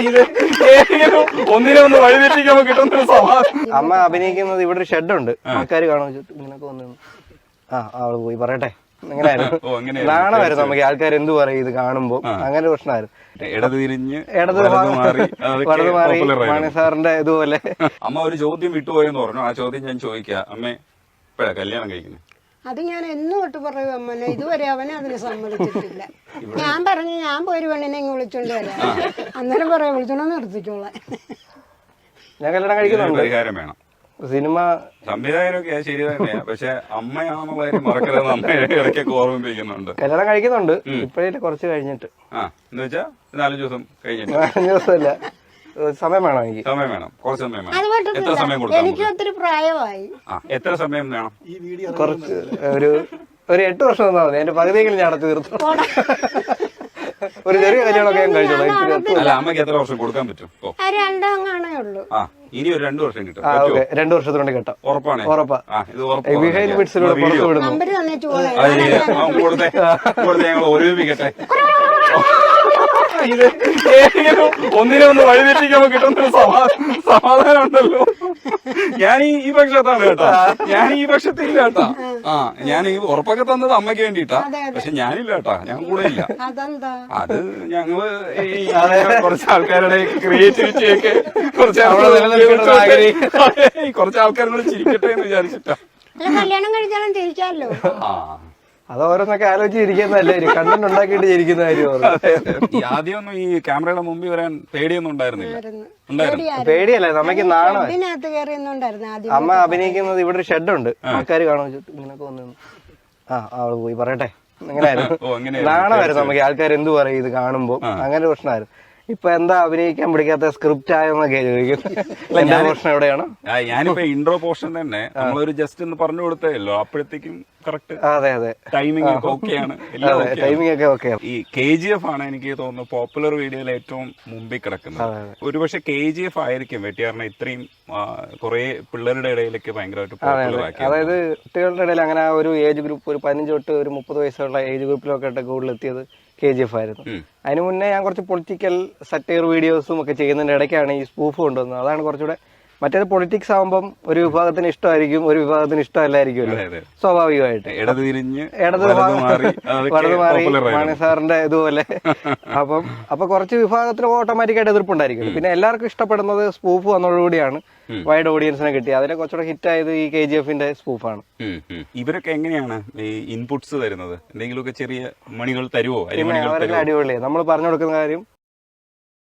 ഇത് ഏതെങ്കിലും ഒന്നിനെ ഒന്ന് വഴിതെറ്റിക്കുമ്പോ കിട്ടുന്നൊരു സമാധാനം. അമ്മ അഭിനയിക്കുന്നത് ഇവിടെ ഒരു ഷെഡുണ്ട്, ആൾക്കാർ കാണും ഇങ്ങനൊക്കെ വന്നു. അവള് പോയി പറയട്ടെ. അങ്ങനെയായിരുന്നു, നാണമായിരുന്നു നമുക്ക്. ആൾക്കാർ എന്ത് പറയും ഇത് കാണുമ്പോ, അങ്ങനെ പ്രശ്നമായിരുന്നു. ഇടത് മാറി മാണി സാറിന്റെ ഇതുപോലെ. അമ്മ ഒരു ചോദ്യം വിട്ടുപോയെന്ന് പറഞ്ഞു, ആ ചോദ്യം ഞാൻ ചോദിക്കാം. അമ്മ ഇപ്പഴാ കല്യാണം കഴിക്കുന്നത്? അത് ഞാൻ എന്നും തൊട്ട് പറയും അമ്മനെ, ഇതുവരെ അവനെ അതിന് സമ്മതിച്ചിട്ടില്ല. ഞാൻ പറഞ്ഞു ഞാൻ പോയി പെണ്ണിനെ ഇങ്ങ് വിളിച്ചോണ്ട് വരാം. അന്നേരം പറയാം വിളിച്ചോണ്ട് നിർത്തിക്കോളാം. ഞാൻ കല്യാണം കഴിക്കുന്നുണ്ട്. പരിഹാരം വേണം. സിനിമ സംവിധായകനൊക്കെ ശരി തന്നെയാ, പക്ഷെ അമ്മയാണെന്നുള്ള കാര്യം മറക്കരുതെന്ന് അമ്മ ഇടയ്ക്കൊക്കെ ഓർമ്മിപ്പിക്കുന്നുണ്ട്. കല്യാണം കഴിക്കുന്നുണ്ട്, ഇപ്പഴേ കുറച്ച് കഴിഞ്ഞിട്ട്. എന്ന് വെച്ചാ 4 ദിവസം കഴിഞ്ഞിട്ട്? 4 ദിവസമല്ല, സമയം വേണം എനിക്ക്. സമയം വേണം, കുറച്ച് സമയം വേണം. അത് എത്ര സമയം പറ്റത്തില്ല, കൊടുക്കാം? എനിക്ക് ഒത്തിരി പ്രായമായി. എത്ര സമയം വേണം? കുറച്ച് ഒരു 8 വർഷം തന്നാ മതി. എന്റെ പകുതിയെങ്കിലും ഞാൻ അടച്ചു തീർത്തു. ഒരു ചെറിയ കല്യാണമൊക്കെ ഞാൻ കഴിച്ചോളാം. അല്ല, അമ്മയ്ക്ക് എത്ര വർഷം കൊടുക്കാൻ പറ്റും? 2 അങ്ങാണേ ഉള്ളൂ. ഇനി ഒരു 2 വർഷം കിട്ടും. 2 വർഷത്തിനുണ്ട് കേട്ടോ. ഉറപ്പാണ്? ഉറപ്പാ. ഇത് ഉറപ്പ്. ബിഹൈൻഡ് ബിറ്റ്സിലൂടെ പുറത്തു വിടുന്നു. നമ്പര് തന്നേച്ചു പോണേ. കൊടുത്തേ ഞങ്ങൾ ഒരുമിപ്പിക്കട്ടെ. ഇത് ഏതെങ്കിലും ഒന്നിനെ ഒന്ന് വഴിതെറ്റിക്കുമ്പോ കിട്ടുന്നൊരു സമാധാനം ഉണ്ടല്ലോ. ഞാൻ ഈ പക്ഷത്താണ് കേട്ടോ, ഞാൻ ഈ പക്ഷത്തില്ല കേട്ടാ. ഞാൻ ഈ ഉറപ്പൊക്കെ തന്നത് അമ്മയ്ക്ക് വേണ്ടിട്ടാ, പക്ഷെ ഞാനില്ല കേട്ടാ, ഞാൻ കൂടെ ഇല്ല. അതെന്താ? അത് ഞങ്ങള് കുറച്ച് ആൾക്കാരുടെ ക്രിയേറ്റിവിറ്റിയൊക്കെ കുറച്ച് ആൾക്കാരോട് ചിരിക്കട്ടെ എന്ന് വിചാരിച്ചിട്ടാ. അല്ല, കല്യാണം കഴിച്ചാലും തിരിച്ചാലോ. അത് ഓരോന്നൊക്കെ ആലോചിച്ചിരിക്കുന്നതല്ലേ, കണ്ടന്റ് ഉണ്ടാക്കിയിട്ട് ഇരിക്കുന്ന കാര്യം. ആദ്യമൊന്നും ഈ ക്യാമറയുടെ മുമ്പിൽ വരാൻ പേടിയൊന്നും ഉണ്ടായിരുന്നില്ല. പേടിയല്ല, നമുക്ക് നാണം. ഇതിനകത്ത് കയറിയൊന്നുണ്ടായിരുന്നു ആദ്യം. അമ്മ അഭിനയിക്കുന്നത് ഇവിടെ ഒരു ഷെഡുണ്ട്, ആൾക്കാർ കാണും ഇങ്ങനൊക്കെ വന്നു. അവള് പോയി പറയട്ടെ. അങ്ങനെയായിരുന്നു, നാണമായിരുന്നു നമുക്ക്. ആൾക്കാർ എന്ത് പറയും ഇത് കാണുമ്പോ, അങ്ങനെ പ്രശ്നമായിരുന്നു. ഇപ്പൊ എന്താ അഭിനയിക്കാൻ പിടിക്കാത്ത സ്ക്രിപ്റ്റ് ആയെന്നൊക്കെ ചോദിക്കുന്നത്. എന്റെ പ്രശ്നം എവിടെയാണ്? ഞാനിപ്പോ ഇൻട്രോ പോർഷൻ തന്നെ നമ്മളൊരു ജസ്റ്റ് ഒന്ന് പറഞ്ഞു കൊടുത്തേല്ലോ, അപ്പോഴത്തേക്കും കറക്റ്റ്. അതെ അതെ, ടൈമിംഗ് ഒക്കെ ഓക്കെയാണ്. ടൈമിംഗ് ഒക്കെ ഓക്കെ. ഈ KGF ആണ് എനിക്ക് തോന്നുന്നു പോപ്പുലർ വീഡിയോയിൽ ഏറ്റവും മുമ്പിൽ കിടക്കുന്നത്. ഒരുപക്ഷെ KGF ആയിരിക്കും വെട്ടിയാറിനെ ഇത്രയും കുറെ പിള്ളേരുടെ ഇടയിലേക്ക് ഭയങ്കരമായിട്ട് പോപ്പുലർ ആക്കി. അതായത് കുട്ടികളുടെ ഇടയിൽ അങ്ങനെ ഒരു ഏജ് ഗ്രൂപ്പ്, ഒരു 15 തൊട്ട് ഒരു 30 വയസ്സുള്ള ഏജ് ഗ്രൂപ്പിലൊക്കെ കൂടുതൽ എത്തിയത് KGF ആയിരുന്നു. അതിന് മുന്നേ ഞാൻ കുറച്ച് പൊളിറ്റിക്കൽ സറ്റയർ വീഡിയോസും ഒക്കെ ചെയ്യുന്നതിന്റെ ഇടയ്ക്കാണ് ഈ സ്പൂഫ് കൊണ്ടുവന്നത്. അതാണ് കുറച്ചുകൂടെ. മറ്റേത് പൊളിറ്റിക്സ് ആകുമ്പം ഒരു വിഭാഗത്തിന് ഇഷ്ടമായിരിക്കും, ഒരു വിഭാഗത്തിന് ഇഷ്ടമല്ലായിരിക്കുമല്ലോ സ്വാഭാവികമായിട്ട്. ഇടത് മാറി മാണി സാറിന്റെ ഇതുപോലെ. അപ്പൊ കുറച്ച് വിഭാഗത്തിന് ഓട്ടോമാറ്റിക്കായിട്ട് എതിർപ്പുണ്ടായിരിക്കും. പിന്നെ എല്ലാവർക്കും ഇഷ്ടപ്പെടുന്നത് സ്പൂഫ് വന്നതോടുകൂടിയാണ് വൈഡ് ഓഡിയൻസിനെ കിട്ടി. അതിനെ കുറച്ചുകൂടെ ഹിറ്റ് ആയത് ഈ KGFന്റെ സ്പൂഫാണ്. ഇവരൊക്കെ എങ്ങനെയാണ് ഈ ഇൻപുട്സ് തരുന്നത്? എന്തെങ്കിലുമൊക്കെ ചെറിയ മണികൾ തരുമോ? അവരെല്ലാം അടിപൊളിയാണ്. നമ്മൾ പറഞ്ഞു കൊടുക്കുന്ന കാര്യം